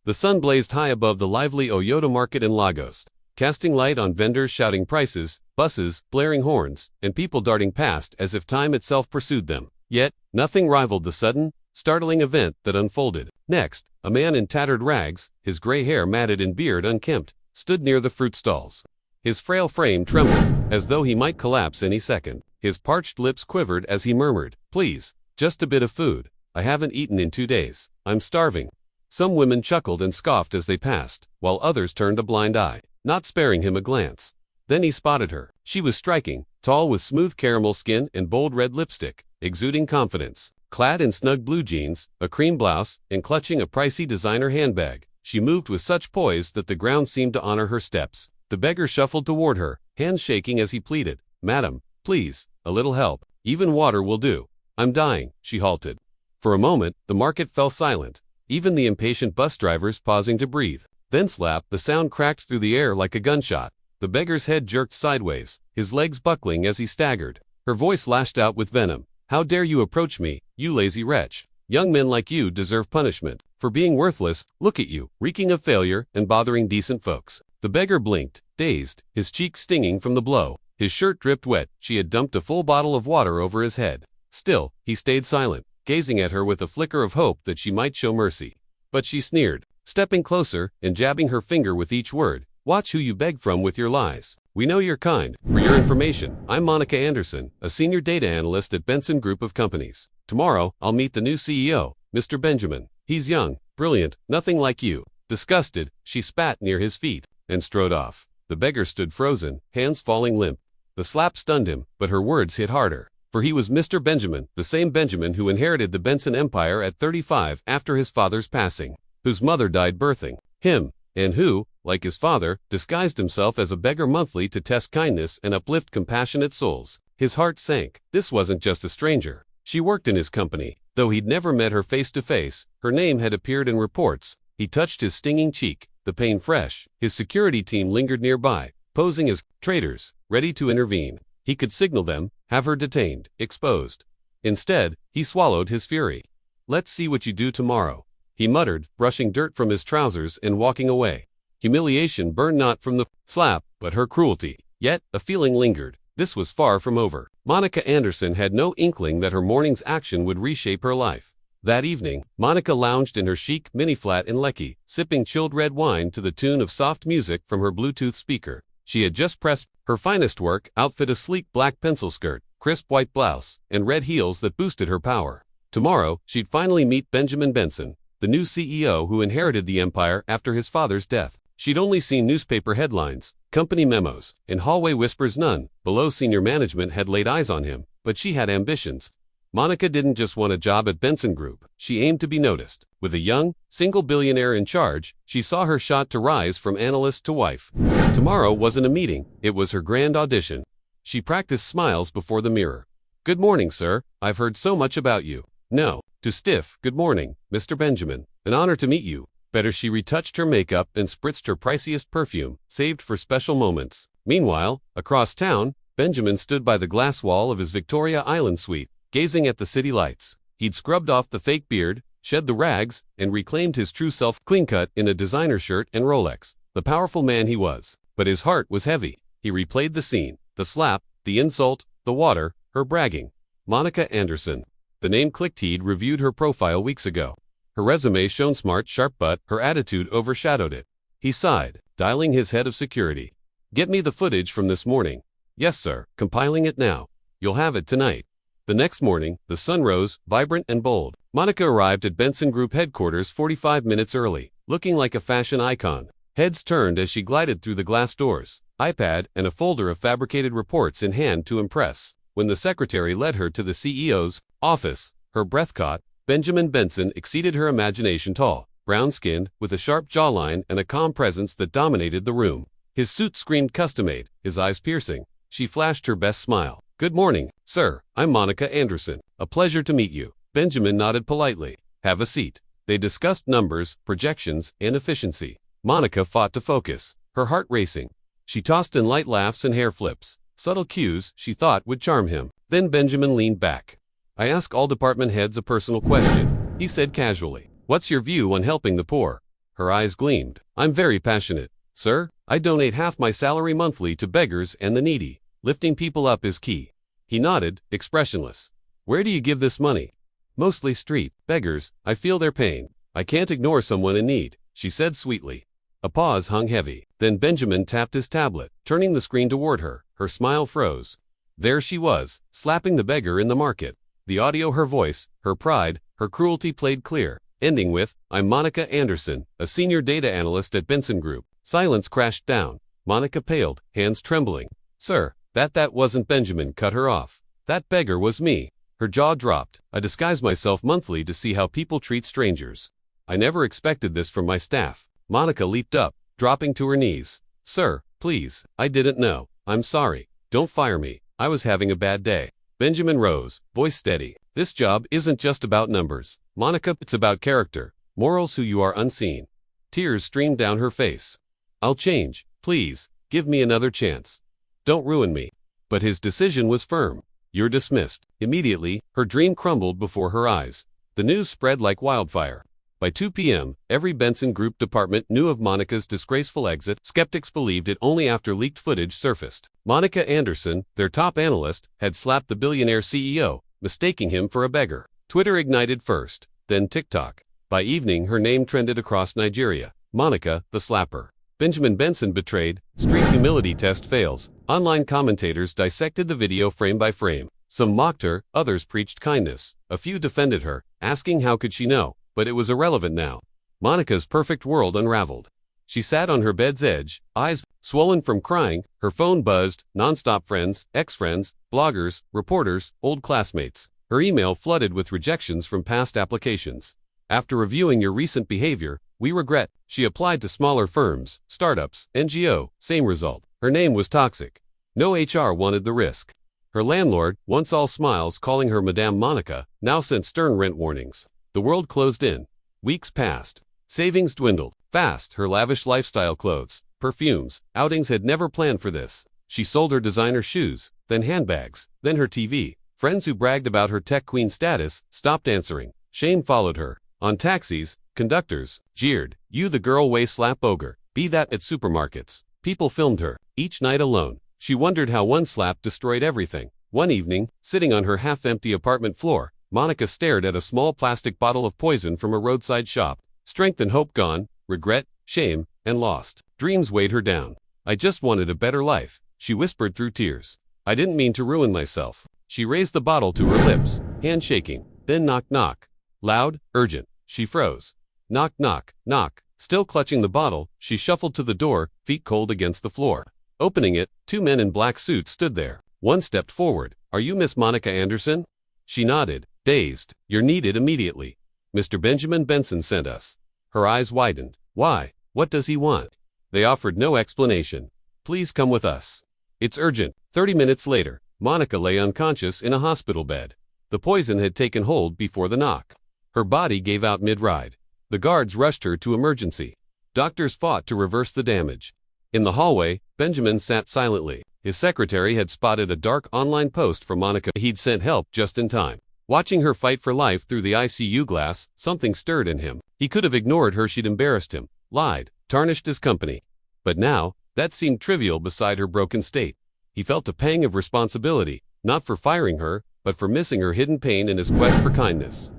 The sun blazed high above the lively Oyota market in Lagos, casting light on vendors shouting prices, buses, blaring horns, and people darting past as if time itself pursued them. Yet, nothing rivaled the sudden, startling event that unfolded. Next, a man in tattered rags, his gray hair matted and beard unkempt, stood near the fruit stalls. His frail frame trembled, as though he might collapse any second. His parched lips quivered as he murmured, "Please, just a bit of food. I haven't eaten in 2 days. I'm starving." Some women chuckled and scoffed as they passed, while others turned a blind eye, not sparing him a glance. Then he spotted her. She was striking, tall with smooth caramel skin and bold red lipstick, exuding confidence. Clad in snug blue jeans, a cream blouse, and clutching a pricey designer handbag, she moved with such poise that the ground seemed to honor her steps. The beggar shuffled toward her, hands shaking as he pleaded, "Madam, please, a little help. Even water will do. I'm dying." She halted. For a moment, the market fell silent, even the impatient bus drivers pausing to breathe. Then slap, the sound cracked through the air like a gunshot. The beggar's head jerked sideways, his legs buckling as he staggered. Her voice lashed out with venom. "How dare you approach me, you lazy wretch? Young men like you deserve punishment. For being worthless, look at you, reeking of failure and bothering decent folks." The beggar blinked, dazed, his cheeks stinging from the blow. His shirt dripped wet. She had dumped a full bottle of water over his head. Still, he stayed silent, gazing at her with a flicker of hope that she might show mercy. But she sneered, stepping closer and jabbing her finger with each word. "Watch who you beg from with your lies. We know you're kind. For your information, I'm Monica Anderson, a senior data analyst at Benson Group of Companies. Tomorrow, I'll meet the new CEO, Mr. Benjamin. He's young, brilliant, nothing like you." Disgusted, she spat near his feet and strode off. The beggar stood frozen, hands falling limp. The slap stunned him, but her words hit harder. For he was Mr. Benjamin, the same Benjamin who inherited the Benson empire at 35 after his father's passing, whose mother died birthing him, and who, like his father, disguised himself as a beggar monthly to test kindness and uplift compassionate souls. His heart sank. This wasn't just a stranger. She worked in his company. Though he'd never met her face to face, her name had appeared in reports. He touched his stinging cheek, the pain fresh. His security team lingered nearby, posing as traitors, ready to intervene. He could signal them, have her detained, exposed. Instead, he swallowed his fury. "Let's see what you do tomorrow," he muttered, brushing dirt from his trousers and walking away. Humiliation burned not from the slap, but her cruelty. Yet, a feeling lingered. This was far from over. Monica Anderson had no inkling that her morning's action would reshape her life. That evening, Monica lounged in her chic mini-flat in Lekki, sipping chilled red wine to the tune of soft music from her Bluetooth speaker. She had just pressed her finest work outfit, a sleek black pencil skirt, crisp white blouse, and red heels that boosted her power. Tomorrow, she'd finally meet Benjamin Benson, the new CEO who inherited the empire after his father's death. She'd only seen newspaper headlines, company memos, and hallway whispers. None below senior management had laid eyes on him, but she had ambitions. Monica didn't just want a job at Benson Group. She aimed to be noticed. With a young, single billionaire in charge, she saw her shot to rise from analyst to wife. Tomorrow wasn't a meeting, it was her grand audition. She practiced smiles before the mirror. "Good morning, sir. I've heard so much about you." No. To stiff, "Good morning, Mr. Benjamin. An honor to meet you." Better. She retouched her makeup and spritzed her priciest perfume, saved for special moments. Meanwhile, across town, Benjamin stood by the glass wall of his Victoria Island suite, gazing at the city lights. He'd scrubbed off the fake beard, shed the rags, and reclaimed his true self, clean-cut in a designer shirt and Rolex. The powerful man he was. But his heart was heavy. He replayed the scene, the slap, the insult, the water, her bragging. Monica Anderson. The name clicked. He'd reviewed her profile weeks ago. Her resume shone smart, sharp, but her attitude overshadowed it. He sighed, dialing his head of security. "Get me the footage from this morning." "Yes, sir. Compiling it now. You'll have it tonight." The next morning, the sun rose, vibrant and bold. Monica arrived at Benson Group headquarters 45 minutes early, looking like a fashion icon. Heads turned as she glided through the glass doors, iPad and a folder of fabricated reports in hand to impress. When the secretary led her to the CEO's office, her breath caught. Benjamin Benson exceeded her imagination. Tall, brown-skinned, with a sharp jawline and a calm presence that dominated the room. His suit screamed custom-made, his eyes piercing. She flashed her best smile. "Good morning, sir. I'm Monica Anderson. A pleasure to meet you." Benjamin nodded politely. "Have a seat." They discussed numbers, projections, and efficiency. Monica fought to focus, her heart racing. She tossed in light laughs and hair flips, subtle cues she thought would charm him. Then Benjamin leaned back. "I ask all department heads a personal question," he said casually. "What's your view on helping the poor?" Her eyes gleamed. I'm very passionate, sir. I donate half my salary monthly to beggars and the needy. Lifting people up is key. He nodded, expressionless. Where do you give this money? Mostly street beggars. I feel their pain. I can't ignore someone in need, she said sweetly. A pause hung heavy. Then Benjamin tapped his tablet, turning the screen toward her. Her smile froze. There she was, slapping the beggar in the market. The audio, her voice, her pride, her cruelty played clear, ending with, I'm Monica Anderson, a senior data analyst at Benson Group. Silence crashed down. Monica paled, hands trembling. Sir, that wasn't Benjamin, cut her off. That beggar was me. Her jaw dropped. I disguise myself monthly to see how people treat strangers. I never expected this from my staff. Monica leaped up, dropping to her knees. Sir, please, I didn't know. I'm sorry. Don't fire me. I was having a bad day. Benjamin rose, voice steady. This job isn't just about numbers. Monica, it's about character. Morals, who you are unseen. Tears streamed down her face. I'll change. Please, give me another chance. Don't ruin me. But his decision was firm. You're dismissed. Immediately, her dream crumbled before her eyes. The news spread like wildfire. By 2 p.m., every Benson Group department knew of Monica's disgraceful exit. Skeptics believed it only after leaked footage surfaced. Monica Anderson, their top analyst, had slapped the Billionaire CEO, mistaking him for a beggar. Twitter ignited first, then TikTok. By evening, her name trended across Nigeria. Monica, the slapper. Benjamin Benson betrayed. Street humility test fails. Online commentators dissected the video frame by frame. Some mocked her, others preached kindness. A few defended her, asking how could she know, but it was irrelevant now. Monica's perfect world unraveled. She sat on her bed's edge, eyes swollen from crying. Her phone buzzed, nonstop friends, ex-friends, bloggers, reporters, old classmates. Her email flooded with rejections from past applications. After reviewing your recent behavior, we regret. She applied to smaller firms, startups, NGO, same result. Her name was toxic. No HR wanted the risk. Her landlord, once all smiles calling her Madame Monica, now sent stern rent warnings. The world closed in. Weeks passed. Savings dwindled. Fast, her lavish lifestyle clothes, perfumes, outings had never planned for this. She sold her designer shoes, then handbags, then her TV. Friends who bragged about her tech queen status stopped answering. Shame followed her. On taxis, conductors jeered, you the girl way slap ogre. Be that at supermarkets. People filmed her, each night alone. She wondered how one slap destroyed everything. One evening, sitting on her half-empty apartment floor, Monica stared at a small plastic bottle of poison from a roadside shop. Strength and hope gone, regret, shame, and lost. Dreams weighed her down. I just wanted a better life, she whispered through tears. I didn't mean to ruin myself. She raised the bottle to her lips, hand shaking. Then knock knock. Loud, urgent. She froze. Knock knock, knock. Still clutching the bottle, she shuffled to the door, feet cold against the floor. Opening it, 2 men in black suits stood there. One stepped forward. Are you Miss Monica Anderson? She nodded, dazed. You're needed immediately. Mr. Benjamin Benson sent us. Her eyes widened. Why? What does he want? They offered no explanation. Please come with us. It's urgent. 30 minutes later, Monica lay unconscious in a hospital bed. The poison had taken hold before the knock. Her body gave out mid-ride. The guards rushed her to emergency. Doctors fought to reverse the damage. In the hallway, Benjamin sat silently. His secretary had spotted a dark online post from Monica. He'd sent help just in time. Watching her fight for life through the ICU glass, something stirred in him. He could have ignored her. She'd embarrassed him, lied, tarnished his company. But now, that seemed trivial beside her broken state. He felt a pang of responsibility, not for firing her, but for missing her hidden pain in his quest for kindness.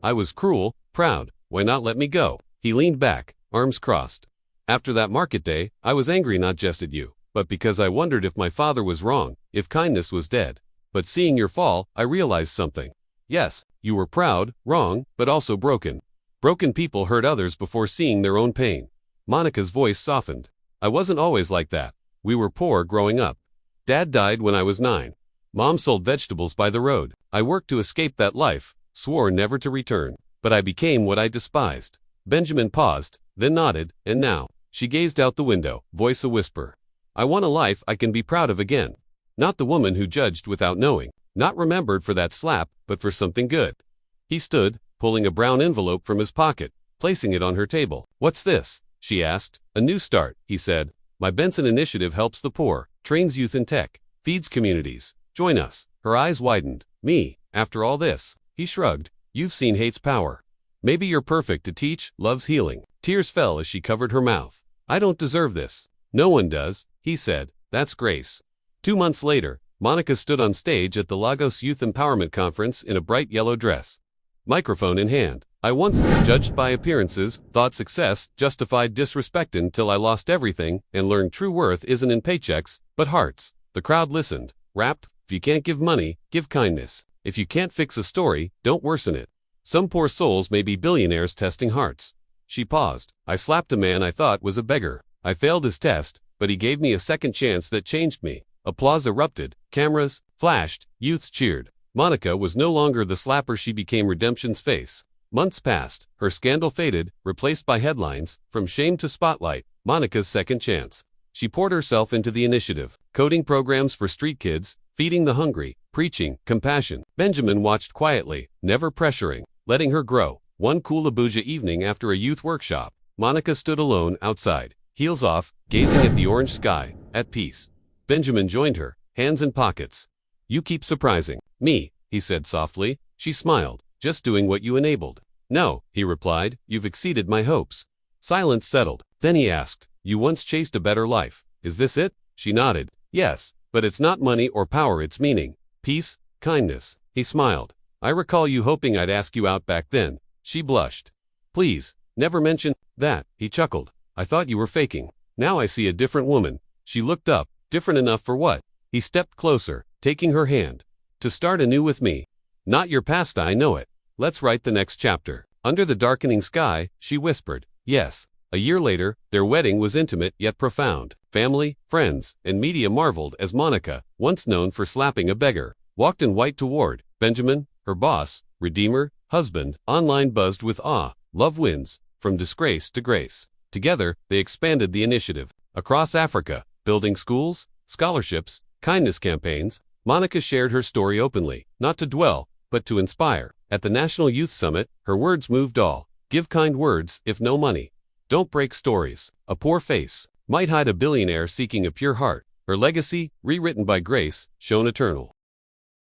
I was cruel, proud. Why not let me go? He leaned back, arms crossed. After that market day, I was angry not just at you, but because I wondered if my father was wrong, if kindness was dead. But seeing your fall, I realized something. Yes, you were proud, wrong, but also broken. Broken people hurt others before seeing their own pain. Monica's voice softened. I wasn't always like that. We were poor growing up. Dad died when I was 9. Mom sold vegetables by the road. I worked to escape that life, swore never to return. But I became what I despised. Benjamin paused, then nodded, and now. She gazed out the window, voice a whisper. I want a life I can be proud of again. Not the woman who judged without knowing. Not remembered for that slap, but for something good. He stood, pulling a brown envelope from his pocket, placing it on her table. What's this? She asked. A new start, he said. My Benson initiative helps the poor, trains youth in tech, feeds communities. Join us. Her eyes widened. Me, after all this? He shrugged. You've seen hate's power. Maybe you're perfect to teach, love's healing. Tears fell as she covered her mouth. I don't deserve this. No one does, he said. That's Grace. 2 months later, Monica stood on stage at the Lagos Youth Empowerment Conference in a bright yellow dress, microphone in hand. I once, judged by appearances, thought success justified disrespect until I lost everything and learned true worth isn't in paychecks, but hearts. The crowd listened, rapped, if you can't give money, give kindness. If you can't fix a story, don't worsen it. Some poor souls may be billionaires testing hearts. She paused. I slapped a man I thought was a beggar. I failed his test, but he gave me a second chance that changed me. Applause erupted, cameras flashed, youths cheered. Monica was no longer the slapper, she became redemption's face. Months passed, her scandal faded, replaced by headlines, from shame to spotlight, Monica's second chance. She poured herself into the initiative, coding programs for street kids, feeding the hungry, preaching compassion. Benjamin watched quietly, never pressuring, letting her grow. One cool Abuja evening after a youth workshop, Monica stood alone outside, heels off, gazing at the orange sky, at peace. Benjamin joined her, hands in pockets. You keep surprising me, he said softly. She smiled. Just doing what you enabled. No, he replied, you've exceeded my hopes. Silence settled. Then he asked, you once chased a better life. Is this it? She nodded. Yes, but it's not money or power, it's meaning. Peace, kindness. He smiled. I recall you hoping I'd ask you out back then. She blushed. Please, never mention that, he chuckled. I thought you were faking. Now I see a different woman. She looked up. Different enough for what? He stepped closer, taking her hand. To start anew with me. Not your past, I know it. Let's write the next chapter. Under the darkening sky, she whispered. Yes. A year later, their wedding was intimate yet profound. Family, friends, and media marveled as Monica, once known for slapping a beggar, walked in white toward Benjamin, her boss, redeemer, husband. Online buzzed with awe. Love wins, from disgrace to grace. Together, they expanded the initiative. Across Africa, building schools, scholarships, kindness campaigns, Monica shared her story openly, not to dwell, but to inspire. At the National Youth Summit, her words moved all. Give kind words, if no money. Don't break stories. A poor face might hide a billionaire seeking a pure heart. Her legacy, rewritten by grace, shone eternal.